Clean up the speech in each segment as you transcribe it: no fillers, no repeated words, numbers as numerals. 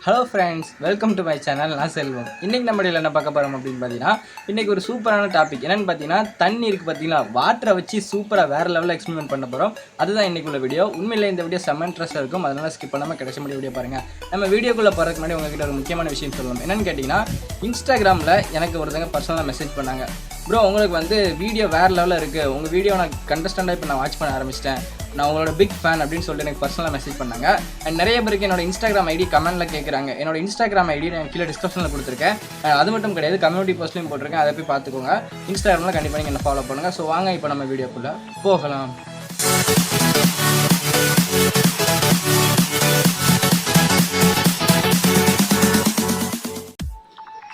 Hello friends, welcome to my channel. நான் செல்வம். இன்றைக்கி நம்ம என்ன பார்க்க போகிறோம் அப்படின்னு பார்த்தீங்கன்னா, இன்றைக்கி ஒரு சூப்பரான டாபிக் என்னென்னு பார்த்தீங்கன்னா, தண்ணி இருக்குது பார்த்தீங்கன்னா, வாட்டரை வச்சு சூப்பராக வேறு லெவலில் எக்ஸ்பெரிமெண்ட் பண்ண போகிறோம். அதுதான் இன்றைக்கி உள்ள வீடியோ. உண்மையிலே இந்த வீடியோ செம்ம இன்ட்ரெஸ்ட்டாக இருக்கும். அதனால் ஸ்கிப் பண்ணாமல் கிடைச்ச முடிய வீடியோ பாருங்கள். நம்ம வீடியோக்குள்ளே போகிறதுக்கு முன்னாடி உங்ககிட்ட ஒரு முக்கியமான விஷயம் சொல்லணும். என்னென்னு கேட்டிங்கன்னா, இன்ஸ்டாகிராமில் எனக்கு ஒருத்தங்க பர்சனலாக மெசேஜ் பண்ணாங்க. ப்ரோ, உங்களுக்கு வந்து வீடியோ வேறு லெவலில் இருக்குது, உங்கள் வீடியோ நான் கண்டஸ்டண்டாக இப்போ நான் வாட்ச் பண்ண ஆரம்பிச்சிட்டேன், நான் உங்களோட பிக் ஃபேன் அப்படின்னு சொல்லிட்டு எனக்கு பர்சனலாக மெசேஜ் பண்ணாங்க. அண்ட் நிறைய பேருக்கு என்னோட இன்ஸ்டாகிராம் ஐடி கமெண்ட்டில் கேட்குறாங்க. என்னோட இன்ஸ்டாகிராம் ஐடி நான் கீழே டிஸ்கிரிப்ஷனில் கொடுத்துருக்கேன். அது மட்டும் கிடையாது, கம்யூனிட்டி போஸ்ட்லையும் போட்டிருக்கேன். அதை போய் பார்த்துக்கோங்க. இன்ஸ்டாகிராமில் கண்டிப்பாக நீங்கள் என்ன ஃபாலோ பண்ணுங்கள். ஸோ வாங்க இப்போ நம்ம வீடியோக்குள்ளே போகலாம்.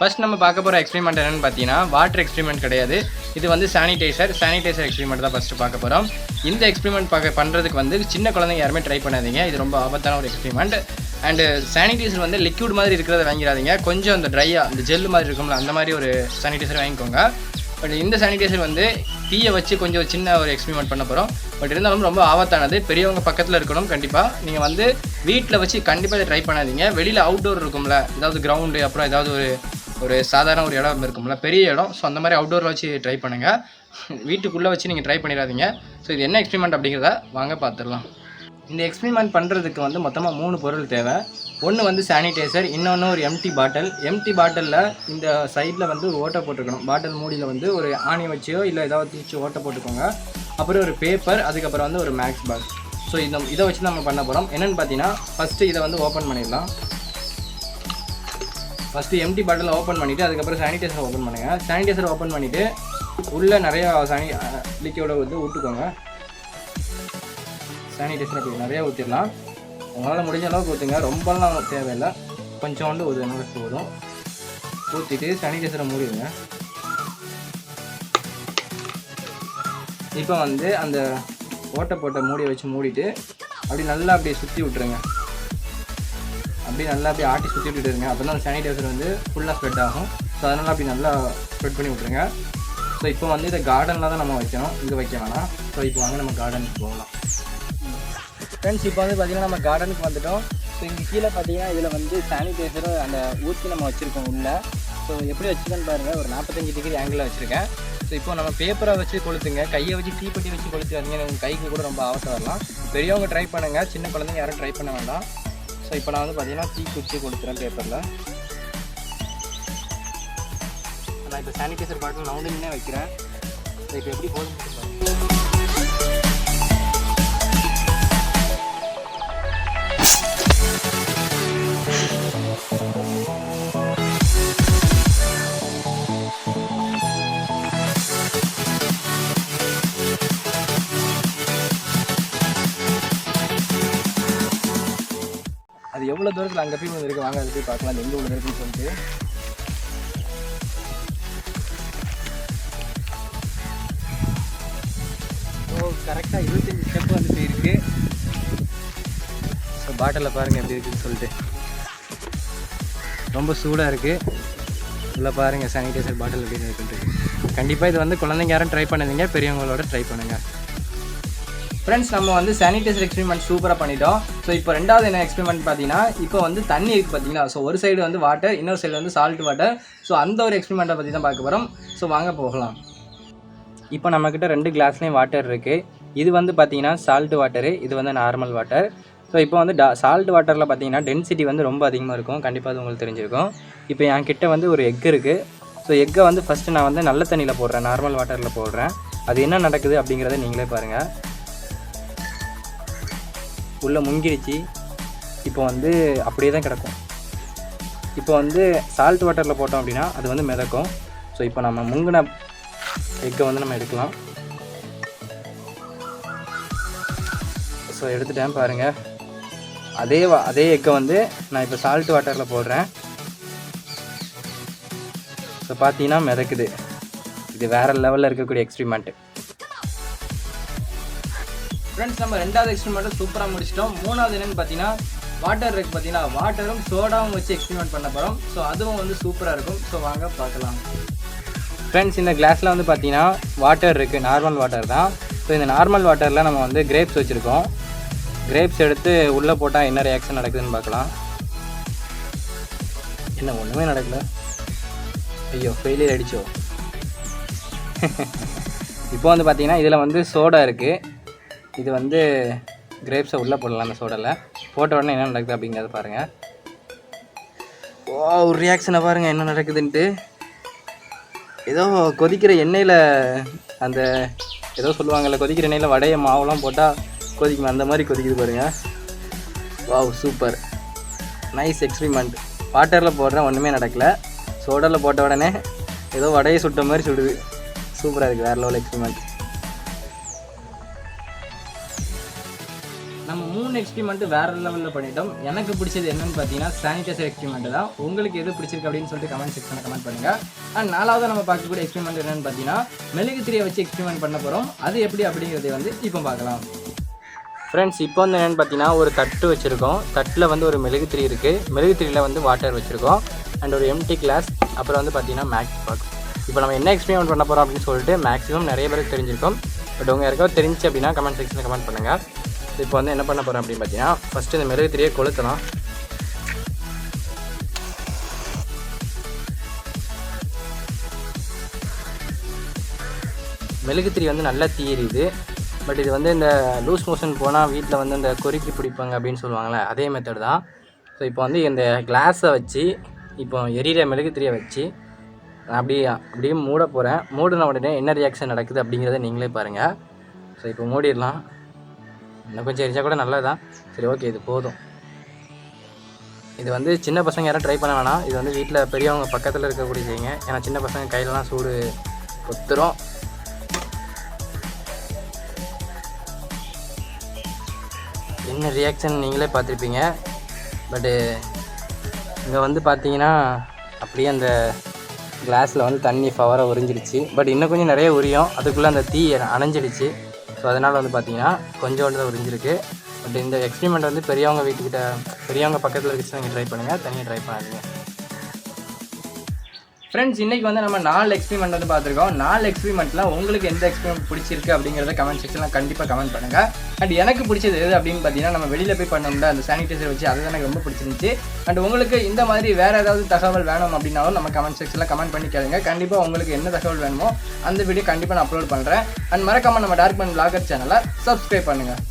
ஃபர்ஸ்ட் நம்ம பார்க்க போகிற எக்ஸ்பெரிமெண்ட் என்னென்னு பார்த்தீங்கன்னா, வாட்டர் எக்ஸ்பெரிமெண்ட் கிடையாது. இது வந்து சானிடைசர் எக்ஸ்பெரிமெண்ட் தான் ஃபஸ்ட்டு பார்க்க போகிறோம். இந்த எக்ஸ்பெரிமெண்ட் பண்ணுறதுக்கு வந்து சின்ன குழந்தைங்க யாருமே ட்ரை பண்ணாதீங்க. இது ரொம்ப ஆபத்தான ஒரு எக்ஸ்பெரிமெண்ட். அண்டு சானிடைசர் வந்து லிக்விட் மாதிரி இருக்கிறத வாங்கிடாதீங்க. கொஞ்சம் அந்த ட்ரையாக அந்த ஜெல் மாதிரி இருக்கும்ல, அந்த மாதிரி ஒரு சானிடைசர் வாங்கிக்கோங்க. பட் இந்த சானிடைசர் வந்து தீயை வச்சு கொஞ்சம் சின்ன ஒரு எக்ஸ்பெரிமெண்ட் பண்ண போகிறோம். பட் இருந்தாலும் ரொம்ப ஆபத்தானது. பெரியவங்க பக்கத்தில் இருக்கணும். கண்டிப்பாக நீங்கள் வந்து வீட்டில் வச்சு கண்டிப்பாக இதை ட்ரை பண்ணாதீங்க. வெளியில் அவுட்டோர் இருக்கும்ல, ஏதாவது கிரவுண்டு, அப்புறம் ஏதாவது ஒரு சாதாரண ஒரு இடம் இருக்கும்ல, பெரிய இடம். ஸோ அந்த மாதிரி அவுட்டோரில் வச்சு ட்ரை பண்ணுங்கள். வீட்டுக்குள்ளே வச்சு நீங்கள் ட்ரை பண்ணிடாதீங்க. ஸோ இது என்ன எக்ஸ்பெரிமெண்ட் அப்படிங்கிறத வாங்க பார்த்துடலாம். இந்த எக்ஸ்பெரிமெண்ட் பண்ணுறதுக்கு வந்து மொத்தமாக 3 பொருள் தேவை. ஒன்று வந்து சானிடைசர், இன்னொன்று ஒரு எம்டி பாட்டிலில் இந்த சைடில் வந்து ஒரு ஓட்டை போட்டுருக்கணும். பாட்டில் மூடியில் வந்து ஒரு ஆணி வச்சியோ இல்லை ஏதாவது தீச்சு ஓட்டை போட்டுக்கோங்க. அப்புறம் ஒரு பேப்பர், அதுக்கப்புறம் வந்து ஒரு மேக்ஸ் பாக்ஸ். ஸோ இதை வச்சு நம்ம பண்ண போகிறோம். என்னென்னு பார்த்தீங்கன்னா, ஃபஸ்ட்டு இதை வந்து ஓப்பன் பண்ணிடலாம். ஃபஸ்ட்டு எம்டி பாட்டில் ஓப்பன் பண்ணிவிட்டு அதுக்கப்புறம் சானிடைசர் ஓப்பன் பண்ணுங்கள். சானிடைசர் ஓப்பன் பண்ணிவிட்டு உள்ளே நிறையா லிக்விடை வந்து ஊற்றுக்கோங்க. சானிடைசர் அப்படி நிறையா ஊற்றிடலாம். உங்களால் முடிஞ்ச அளவுக்கு ஊற்றுங்க, ரொம்பலாம் தேவையில்லை, கொஞ்சோண்டு ஒரு போதும். ஊற்றிட்டு சானிடைசரை மூடிடுங்க. இப்போ வந்து அந்த ஓட்டை போட்ட மூடியை வச்சு மூடிட்டு அப்படி நல்லா அப்படியே சுற்றி விட்டுருங்க. அப்படி நல்லா அப்படியே ஆட்டி சுற்றி விட்டுருங்க. அப்போ தான் அந்த சானிடைசர் வந்து ஃபுல்லாக ஸ்ப்ரெட் ஆகும். ஸோ அதனால் அப்படி நல்லா ஸ்ப்ரெட் பண்ணி விட்ருங்க. ஸோ இப்போ வந்து இதை கார்டனில் தான் நம்ம வைக்கணும், இங்கே வைக்க வேணாம். ஸோ இப்போ வாங்க நம்ம கார்டனுக்கு போகலாம். ஃப்ரெண்ட்ஸ், இப்போ வந்து பார்த்திங்கன்னா நம்ம கார்டனுக்கு வந்துவிட்டோம். ஸோ இங்கே கீழே பார்த்தீங்கன்னா இதில் வந்து சானிடைசரும் அந்த ஊற்றி நம்ம வச்சுருக்கோம் உள்ளே. ஸோ எப்படி வச்சுருக்கேன்னு பாருங்கள், ஒரு 45 டிகிரி ஆங்கிளில் வச்சுருக்கேன். ஸோ இப்போ நம்ம பேப்பரை வச்சு கொளுத்துங்க. கையை வச்சு தீப்பெட்டி வச்சு கொளுத்துக்காதீங்க, உங்கள் கைக்கு கூட ரொம்ப ஆபத்து வரலாம். பெரியவங்க ட்ரை பண்ணுங்கள், சின்ன குழந்தைங்க யாரும் ட்ரை பண்ண வேண்டாம். ஸோ இப்போ நான் வந்து பார்த்தீங்கன்னா தீ குச்சி கொடுத்துறேன் பேப்பரில். நான் இப்போ சானிடைசர் பாட்டில் நவுண்டிங்னே வைக்கிறேன். ஸோ இப்போ எப்படி போதும் அது எவ்வளோ தூரத்தில் அங்கே போய் ஒன்று இருக்குது. வாங்க அது போய் பார்க்கலாம், அது எங்கே ஒன்று இருக்குன்னு சொல்லிட்டு. ஸோ கரெக்டாக 25 ஸ்டெப் வந்து போயிருக்கு. ஸோ பாட்டிலில் பாருங்கள் எப்படி இருக்குதுன்னு சொல்லிட்டு. ரொம்ப சூடாக இருக்குது. இதில் பாருங்கள் சானிடைசர் பாட்டில் எப்படி இருக்குன்ட்டு. கண்டிப்பாக இது வந்து குழந்தைங்க யாரும் ட்ரை பண்ணாதீங்க, பெரியவங்களோட ட்ரை பண்ணுங்கள். ஃப்ரெண்ட்ஸ், நம்ம வந்து சானிடைசர் எக்ஸ்பெரிமெண்ட் சூப்பராக பண்ணிட்டோம். ஸோ இப்போ ரெண்டாவது என்ன எக்ஸ்பெரிமெண்ட் பார்த்தீங்கன்னா, இப்போ வந்து தண்ணி இருக்குது பார்த்தீங்கன்னா. ஸோ ஒரு சைடு வந்து வாட்டர், இன்னொரு சைடு வந்து சால்ட் வாட்டர். ஸோ அந்த ஒரு எக்ஸ்பெரிமெண்ட்டை பற்றி தான் பார்க்க போகிறோம். ஸோ வாங்க போகலாம். இப்போ நம்மக்கிட்ட 2 கிளாஸ்லேயும் வாட்டர் இருக்குது. இது வந்து பார்த்தீங்கன்னா சால்ட் வாட்டரு, இது வந்து நார்மல் வாட்டர். ஸோ இப்போ வந்து சால்ட் வாட்டரில் பார்த்தீங்கன்னா டென்சிட்டி வந்து ரொம்ப அதிகமாக இருக்கும். கண்டிப்பாக அது உங்களுக்கு தெரிஞ்சிருக்கும். இப்போ என் கிட்டே வந்து ஒரு எக் இருக்குது. ஸோ எக்கை வந்து ஃபஸ்ட்டு நான் வந்து நல்ல தண்ணியில் போடுறேன், நார்மல் வாட்டரில் போடுறேன். அது என்ன நடக்குது அப்படிங்கிறத நீங்களே பாருங்கள். உள்ளே முங்கிடுச்சு. இப்போ வந்து அப்படியே தான் கிடக்கும். இப்போ வந்து சால்ட் வாட்டரில் போட்டோம் அப்படின்னா அது வந்து மிதக்கும். ஸோ இப்போ நம்ம முங்கின எக்கை வந்து நம்ம எடுக்கலாம். ஸோ எடுத்துட்டேன் பாருங்கள். அதே எக்கை வந்து நான் இப்போ சால்ட் வாட்டரில் போடுறேன். ஸோ பார்த்தீங்கன்னா மிதக்குது. இது வேறு லெவலில் இருக்கக்கூடிய எக்ஸ்பெரிமெண்ட்டு. ஃப்ரெண்ட்ஸ், நம்ம ரெண்டாவது எக்ஸ்பெரிமெண்ட்டை சூப்பராக முடிச்சிட்டோம். மூணாவது என்னென்னு பார்த்தீங்கன்னா, வாட்டர் இருக்குது பார்த்தீங்கன்னா, வாட்டரும் சோடாவும் வச்சு எக்ஸ்பெரிமெண்ட் பண்ண போகிறோம். ஸோ அதுவும் வந்து சூப்பராக இருக்கும். ஸோ வாங்க பார்க்கலாம். ஃப்ரெண்ட்ஸ், இந்த கிளாஸில் வந்து பார்த்தீங்கன்னா வாட்டர் இருக்குது, நார்மல் வாட்டர் தான். ஸோ இந்த நார்மல் வாட்டரில் நம்ம வந்து கிரேப்ஸ் வச்சுருக்கோம். கிரேப்ஸ் எடுத்து உள்ளே போட்டால் என்ன ரியாக்ஷன் நடக்குதுன்னு பார்க்கலாம். என்ன ஒன்றுமே நடக்கல. ஐயோ ஃபெயிலியர் அடிச்சோ. இப்போ வந்து பார்த்தீங்கன்னா இதில் வந்து சோடா இருக்குது. இது வந்து கிரேப்ஸை உள்ளே போடலாம். அந்த சோடாவில் போட்ட உடனே என்ன நடக்குது அப்படிங்கிறத பாருங்கள். ஒரு ரியாக்ஷனை பாருங்கள் என்ன நடக்குதுன்ட்டு. ஏதோ கொதிக்கிற எண்ணெயில் அந்த ஏதோ சொல்லுவாங்கள்ல, கொதிக்கிற எண்ணெயில் வடைய மாவுலாம் போட்டால் கொதிக்கும், அந்த மாதிரி கொதிக்குது பாருங்கள். Wow super, nice experiment. வாட்டரில் போடுறேன் ஒன்றுமே நடக்கலை. சோடாவில் போட்ட உடனே ஏதோ வடையை சுட்ட மாதிரி சுடுது. சூப்பராக இருக்குது, வேறு லெவல் எக்ஸ்பிரிமெண்ட். நம்ம 3 எக்ஸ்பிரிமெண்ட்டு வேறு லெவலில் பண்ணிட்டோம். எனக்கு பிடிச்சது என்னென்னு பார்த்தீங்கன்னா சானிடைசர் எக்ஸ்பிரிமெண்ட்டு தான். உங்களுக்கு எது பிடிச்சிருக்கு அப்படின்னு சொல்லிட்டு கமெண்ட் செக்ஷனில் கமெண்ட் பண்ணுங்கள். அண்ட் 4வது நம்ம பார்க்கக்கூடிய எக்ஸ்பிரிமெண்ட் என்னென்னு பார்த்தீங்கன்னா மெழுகுத்திரியை வச்சு எக்ஸ்பிரிமெண்ட் பண்ண போகிறோம். அது எப்படி அப்படிங்கிறத வந்து இப்போ பார்க்கலாம். ஃப்ரெண்ட்ஸ், இப்போ வந்து என்னென்னு பார்த்தீங்கன்னா ஒரு தட்டு வச்சுருக்கோம். தட்டில் வந்து ஒரு மெழுகுத்திரி இருக்குது. மெழுகுத்திரியில் வந்து வாட்டர் வச்சுருக்கோம். அண்ட் ஒரு எம்டி கிளாஸ். அப்புறம் வந்து பார்த்தீங்கன்னா மேக்ஸ் பாக்ஸ். இப்போ நம்ம என்ன எக்ஸ்பிரிமெண்ட் பண்ண போகிறோம் அப்படின்னு சொல்லிட்டு மேக்ஸிமம் நிறைய பேருக்கு தெரிஞ்சிருக்கும். பட் உங்கள் யாருக்காவது தெரிஞ்சு அப்படின்னா கமெண்ட் செக்ஷனில் கமெண்ட் பண்ணுங்கள். இப்போ வந்து என்ன பண்ண போகிறோம் அப்படின்னு பார்த்தீங்கன்னா ஃபஸ்ட்டு இந்த மெழுகுத்திரியை கொளுத்தலாம். மெழுகுத்திரி வந்து நல்லா தீருது. பட் இது வந்து இந்த லூஸ் மோஷன் போனால் வீட்டில் வந்து இந்த கொறுக்கி பிடிப்பாங்க அப்படின்னு சொல்லுவாங்களே, அதே மெத்தட் தான். ஸோ இப்போ வந்து இந்த கிளாஸை வச்சு இப்போ எரியிற மெழுகுத்திரியை வச்சு அப்படியே மூட போகிறேன். மூடின உடனே என்ன ரியாக்ஷன் நடக்குது அப்படிங்கிறத நீங்களே பாருங்கள். ஸோ இப்போ மூடிடலாம். இன்னும் கொஞ்சம் எரிச்சா கூட நல்லது தான். சரி, ஓகே, இது போதும். இது வந்து சின்ன பசங்க யாரும் ட்ரை பண்ண வேணாம். இது வந்து வீட்டில் பெரியவங்க பக்கத்தில் இருக்கக்கூடிய செய்யுங்க. ஏன்னா சின்ன பசங்க கையிலலாம் சூடு கொத்துரும். என்ன ரியாக்ஷன் நீங்களே பார்த்துருப்பீங்க. பட்டு இங்கே வந்து பார்த்தீங்கன்னா அப்படியே அந்த கிளாஸில் வந்து தண்ணி ஃபவராக உறிஞ்சிடுச்சு. பட் இன்னும் கொஞ்சம் நிறைய உரியும். அதுக்குள்ளே அந்த தீ அணைஞ்சிடுச்சு. ஸோ அதனால் வந்து பார்த்தீங்கன்னா கொஞ்சோண்டு தான் உறிஞ்சிருக்கு. பட் இந்த எக்ஸ்பிரிமெண்ட் வந்து பெரியவங்க பக்கத்தில் இருந்துச்சு நீங்கள் ட்ரை பண்ணுங்கள், தனியாக ட்ரை பண்ணாதீங்க. ஃப்ரெண்ட்ஸ், இன்றைக்கி வந்து நம்ம 4 எக்ஸ்பிரிமெண்ட் வந்து பார்த்துருக்கோம். 4 எக்ஸ்பிரிமெண்ட்டில் உங்களுக்கு எந்த எக்ஸ்பிரிமெண்ட் பிடிச்சிருக்கு அப்படிங்கிறத கமெண்ட் செக்ஷனில் கண்டிப்பாக கமெண்ட் பண்ணுங்கள். அண்ட் எனக்கு பிடிச்சது எது அப்படின்னு பார்த்தீங்கன்னா நம்ம வெளியில் போய் பண்ணோம்ல அந்த சானிடைசர் வச்சு, அது எனக்கு ரொம்ப பிடிச்சிருந்துச்சு. அண்ட் உங்களுக்கு இந்த மாதிரி வேறு ஏதாவது தகவல் வேணும் அப்படின்னாலும் நம்ம கமெண்ட் செக்ஷனில் கமெண்ட் பண்ணி கேளுங்க. கண்டிப்பாக உங்களுக்கு என்ன தகவல் வேணுமோ அந்த வீடியோ கண்டிப்பாக நான் அப்லோட் பண்ணுறேன். அண்ட் மறக்காமல் நம்ம டார்க்மேன் vlogger சேனலை சப்ஸ்கிரைப் பண்ணுங்கள்.